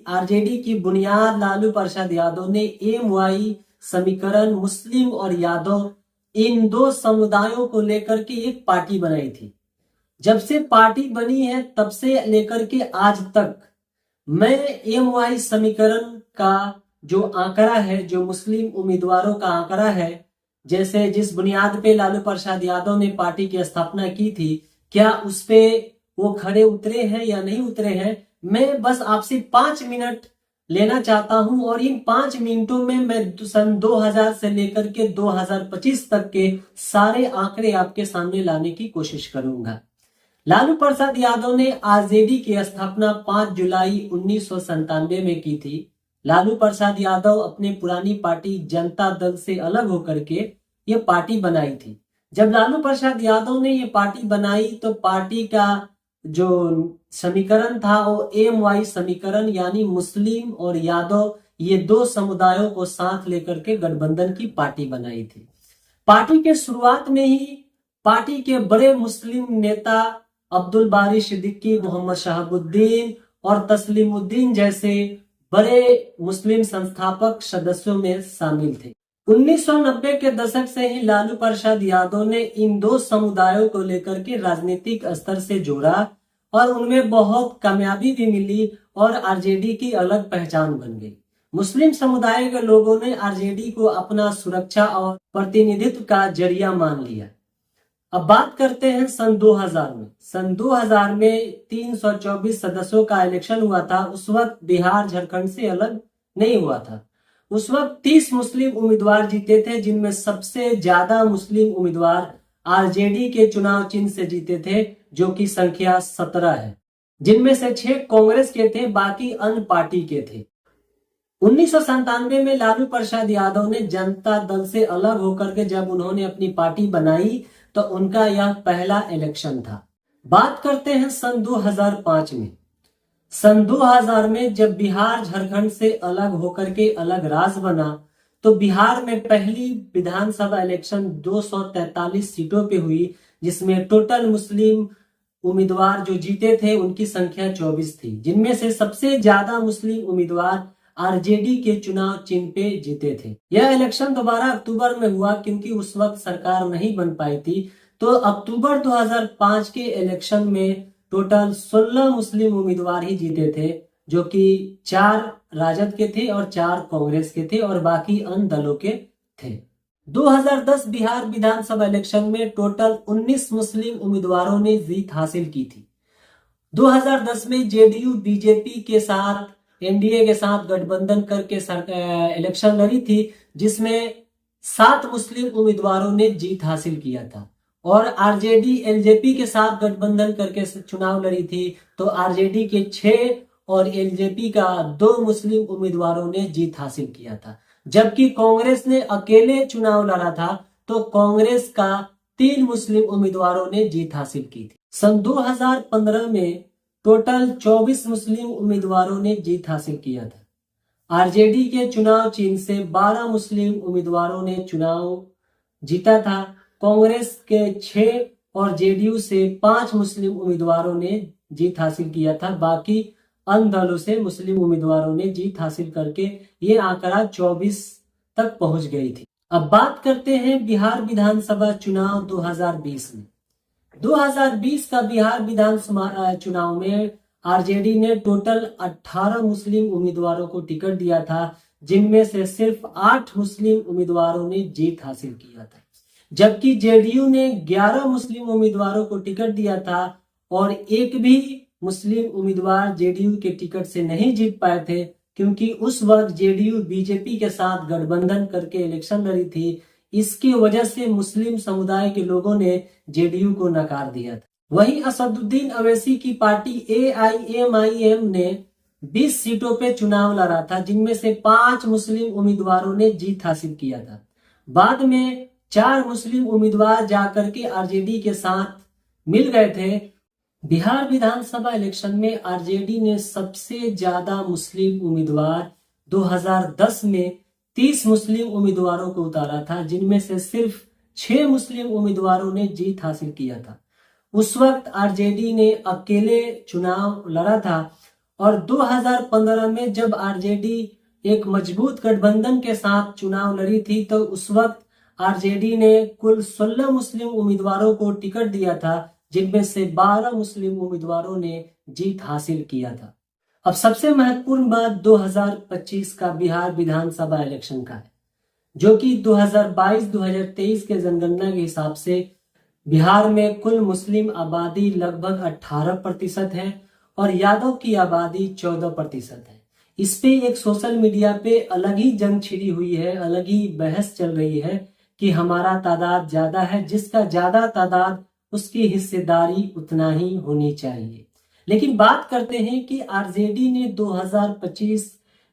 RJD की बुनियाद लालू प्रसाद यादव ने एमवाई समीकरण मुस्लिम और यादव इन दो समुदायों को लेकर के एक पार्टी बनाई थी। जब से पार्टी बनी है तब से लेकर के आज तक मैं एमवाई समीकरण का जो आंकड़ा है, जो मुस्लिम उम्मीदवारों का आंकड़ा है, जैसे जिस बुनियाद पे लालू प्रसाद यादव ने पार्टी की स्थापना की थी, क्या उस पे वो खड़े उतरे हैं या नहीं उतरे हैं, मैं बस आपसे 5 मिनट लेना चाहता हूं और इन 5 मिनटों में मैं सन 2000 से लेकर के 2025 तक के सारे आंकड़े आपके सामने लाने की कोशिश करूंगा। लालू प्रसाद यादव ने आरजेडी की स्थापना 5 जुलाई 1997 में की थी। लालू प्रसाद यादव अपने पुरानी पार्टी जनता दल से अलग होकर के ये पार्टी बनाई थी। जब लालू प्रसाद यादव ने ये पार्टी बनाई तो पार्टी का जो समीकरण था वो एमवाई समीकरण, यानी मुस्लिम और यादव ये दो समुदायों को साथ लेकर के गठबंधन की पार्टी बनाई थी। पार्टी के शुरुआत में ही पार्टी के बड़े मुस्लिम नेता अब्दुल बारी सिद्दीकी, मोहम्मद शहाबुद्दीन और तस्लीमुद्दीन जैसे बड़े मुस्लिम संस्थापक सदस्यों में शामिल थे। 1990 के दशक से ही लालू प्रसाद यादव ने इन दो समुदायों को लेकर के राजनीतिक स्तर से जोड़ा और उनमें बहुत कामयाबी भी मिली और आरजेडी की अलग पहचान बन गई। मुस्लिम समुदाय के लोगों ने आरजेडी को अपना सुरक्षा और प्रतिनिधित्व का जरिया मान लिया। अब बात करते हैं सन 2000 में। सन 2000 में 324 सदस्यों का इलेक्शन हुआ था। उस वक्त बिहार झारखंड से अलग नहीं हुआ था। उस वक्त 30 मुस्लिम उम्मीदवार जीते थे, जिनमें सबसे ज्यादा मुस्लिम उम्मीदवार आरजेडी के चुनाव चिन्ह से जीते थे, जो कि संख्या 17 है, जिनमें से 6 कांग्रेस के थे, बाकी अन्य पार्टी के थे। 1997 में लालू प्रसाद यादव ने जनता दल से अलग होकर के जब उन्होंने अपनी पार्टी बनाई तो उनका यह पहला इलेक्शन था। बात करते हैं सन 2005 में। सन 2000 में जब बिहार झारखंड से अलग होकर के अलग राज्य बना तो बिहार में पहली विधानसभा इलेक्शन 243 सीटों पे हुई, जिसमें टोटल मुस्लिम उम्मीदवार जो जीते थे उनकी संख्या 24 थी, जिनमें से सबसे ज्यादा मुस्लिम उम्मीदवार आरजेडी के चुनाव चिन्ह पे जीते थे। यह इलेक्शन दोबारा अक्टूबर में हुआ क्योंकि उस वक्त सरकार नहीं बन पाई थी। तो अक्टूबर 2005 के इलेक्शन में टोटल 16 मुस्लिम उम्मीदवार ही जीते थे, जो कि 4 राजद के थे और 4 कांग्रेस के थे और बाकी अन्य दलों के थे। 2010 बिहार विधानसभा इलेक्शन में टोटल 19 मुस्लिम उम्मीदवारों ने जीत हासिल की थी। 2010 में जेडीयू बीजेपी के साथ, एनडीए के साथ गठबंधन करके इलेक्शन लड़ी थी, जिसमें 7 मुस्लिम उम्मीदवारों ने जीत हासिल किया था और आरजेडी एलजेपी के साथ गठबंधन करके चुनाव लड़ी थी, तो आरजेडी के 6 और एलजेपी का 2 मुस्लिम उम्मीदवारों ने जीत हासिल किया था। जबकि कांग्रेस ने अकेले चुनाव लड़ा था तो कांग्रेस का 3 मुस्लिम उम्मीदवारों ने जीत हासिल की थी। सन 2015 में टोटल 24 मुस्लिम उम्मीदवारों ने जीत हासिल किया था। आरजेडी के चुनाव चिन्ह से 12 मुस्लिम उम्मीदवारों ने चुनाव जीता था। कांग्रेस के 6 और जेडीयू से 5 मुस्लिम उम्मीदवारों ने जीत हासिल किया था। बाकी अन्य दलों से मुस्लिम उम्मीदवारों ने जीत हासिल करके ये आंकड़ा 24 तक पहुंच गई थी। अब बात करते हैं बिहार विधानसभा चुनाव 2020 में। 2020 का बिहार विधानसभा चुनाव में आरजेडी ने टोटल 18 मुस्लिम उम्मीदवारों को टिकट दिया था, जिनमें से सिर्फ 8 मुस्लिम उम्मीदवारों ने जीत हासिल किया था। जबकि जेडीयू ने 11 मुस्लिम उम्मीदवारों को टिकट दिया था और एक भी मुस्लिम उम्मीदवार जेडीयू के टिकट से नहीं जीत पाए थे, क्योंकि उस वक्त जेडीयू बीजेपी के साथ गठबंधन करके इलेक्शन लड़ी थी। इसकी वजह से मुस्लिम समुदाय के लोगों ने जेडीयू को नकार दिया था। वहीं असदुद्दीन अवैसी की पार्टी एआईएमआईएम ने 20 सीटों पे चुनाव लड़ा था, जिनमें से 5 मुस्लिम उम्मीदवारों ने जीत हासिल किया था। बाद में 4 मुस्लिम उम्मीदवार जाकर के आरजेडी के साथ मिल गए थे। बिहार विधानसभा इलेक्शन में आरजेडी ने सबसे ज्यादा मुस्लिम उम्मीदवार 2010 में 30 मुस्लिम उम्मीदवारों को उतारा था, जिनमें से सिर्फ 6 मुस्लिम उम्मीदवारों ने जीत हासिल किया था। उस वक्त आरजेडी ने अकेले चुनाव लड़ा था और 2015 में जब आरजेडी एक मजबूत गठबंधन के साथ चुनाव लड़ी थी तो उस वक्त आरजेडी ने कुल 16 मुस्लिम उम्मीदवारों को टिकट दिया था, जिनमें से 12 मुस्लिम उम्मीदवारों ने जीत हासिल किया था। अब सबसे महत्वपूर्ण बात 2025 का बिहार विधानसभा इलेक्शन का है, जो कि 2022-2023 के जनगणना के हिसाब से बिहार में कुल मुस्लिम आबादी लगभग 18% है और यादव की आबादी 14% है। इस पे एक सोशल मीडिया पे अलग ही जंग छिड़ी हुई है, अलग ही बहस चल रही है कि हमारा तादाद ज्यादा है, जिसका ज्यादा तादाद उसकी हिस्सेदारी उतना ही होनी चाहिए। लेकिन बात करते हैं कि आरजेडी ने 2025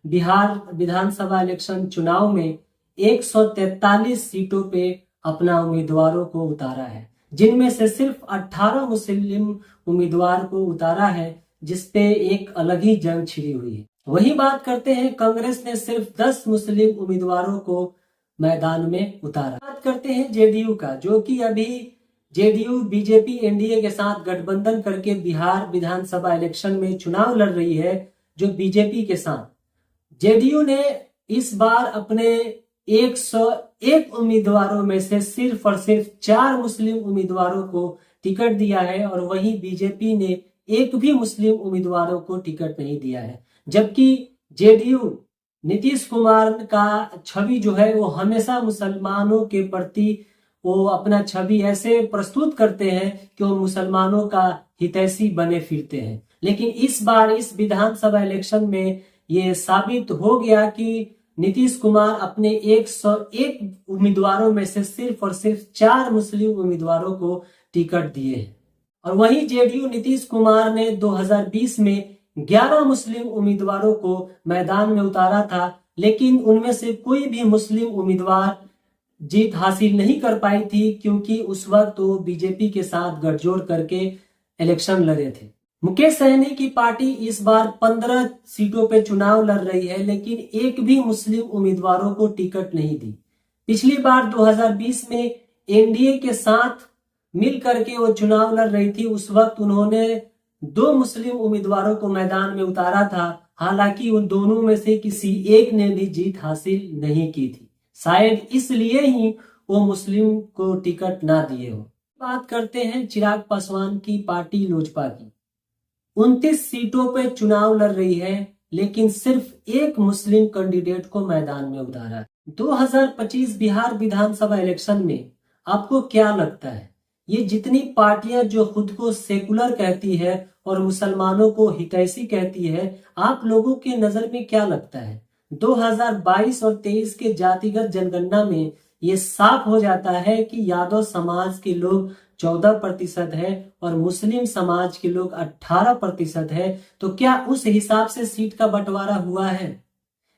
बिहार विधानसभा इलेक्शन चुनाव में 143 सीटों पे अपना उम्मीदवारों को उतारा है, जिनमें से सिर्फ 18 मुस्लिम उम्मीदवार को उतारा है, जिसपे एक अलग ही जंग छिड़ी हुई है। वही बात करते हैं कांग्रेस ने सिर्फ 10 मुस्लिम उम्मीदवारों को मैदान में उतारा। बात करते हैं जेडीयू का, जो कि अभी जेडीयू बीजेपी एनडीए के साथ गठबंधन करके बिहार विधानसभा इलेक्शन में चुनाव लड़ रही है, जो बीजेपी के साथ। जेडीयू ने इस बार अपने 101 उम्मीदवारों में से सिर्फ और सिर्फ 4 मुस्लिम उम्मीदवारों को टिकट दिया है और वहीं बीजेपी ने एक भी मुस्लिम उम्मीदवारों को टिकट नहीं दिया है। जबकि जेडीयू नीतीश कुमार का छवि जो है वो हमेशा मुसलमानों के प्रति वो अपना छवि ऐसे प्रस्तुत करते हैं कि वो मुसलमानों का हितैषी बने फिरते हैं। लेकिन इस बार इस विधानसभा इलेक्शन में ये साबित हो गया कि नीतीश कुमार अपने 101 उम्मीदवारों में से सिर्फ और सिर्फ 4 मुस्लिम उम्मीदवारों को टिकट दिए हैं। और वहीं जेडीयू नीतीश कुमार ने 2020 में 11 मुस्लिम उम्मीदवारों को मैदान में उतारा था, लेकिन उनमें से कोई भी मुस्लिम उम्मीदवार जीत हासिल नहीं कर पाई थी, क्योंकि उस वक्त वो बीजेपी के साथ गठजोड़ करके इलेक्शन लड़े थे। मुकेश सहनी की पार्टी इस बार 15 सीटों पे चुनाव लड़ रही है, लेकिन एक भी मुस्लिम उम्मीदवारों को टिकट नहीं दी। पिछली बार 2020 में एनडीए के साथ मिल करके वो चुनाव लड़ रही थी, उस वक्त उन्होंने 2 मुस्लिम उम्मीदवारों को मैदान में उतारा था। हालांकि उन दोनों में से किसी एक ने भी जीत हासिल नहीं की थी, शायद इसलिए ही वो मुस्लिम को टिकट ना दिए हो। बात करते हैं चिराग पासवान की पार्टी लोजपा की। 29 सीटों पे चुनाव लड़ रही है, लेकिन सिर्फ एक मुस्लिम कैंडिडेट को मैदान में उतारा। 2025 बिहार विधानसभा इलेक्शन में आपको क्या लगता है, ये जितनी पार्टियां जो खुद को सेकुलर कहती है और मुसलमानों को हितैषी कहती है, आप लोगों के नजर में क्या लगता है? 2022 और 23 के जातिगत जनगणना में ये साफ हो जाता है कि यादव समाज के लोग 14% है और मुस्लिम समाज के लोग 18% है। तो क्या उस हिसाब से सीट का बंटवारा हुआ है?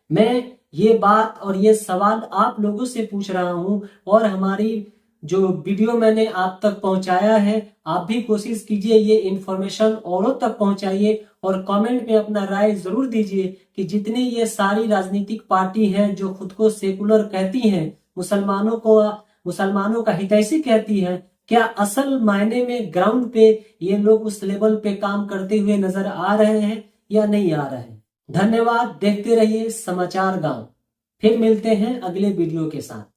मैं ये बात और ये सवाल आप लोगों से पूछ रहा हूं और हमारी जो वीडियो मैंने आप तक पहुंचाया है, आप भी कोशिश कीजिए ये इंफॉर्मेशन औरों तक पहुंचाइए और कमेंट में अपना राय जरूर दीजिए कि जितनी ये सारी राजनीतिक पार्टी हैं जो खुद को सेकुलर कहती हैं, मुसलमानों का हितैषी कहती हैं, क्या असल मायने में ग्राउंड पे ये लोग उस लेवल पे काम करते हुए नजर आ रहे हैं या नहीं आ रहे हैं? धन्यवाद। देखते रहिए समाचार गांव। फिर मिलते हैं अगले वीडियो के साथ।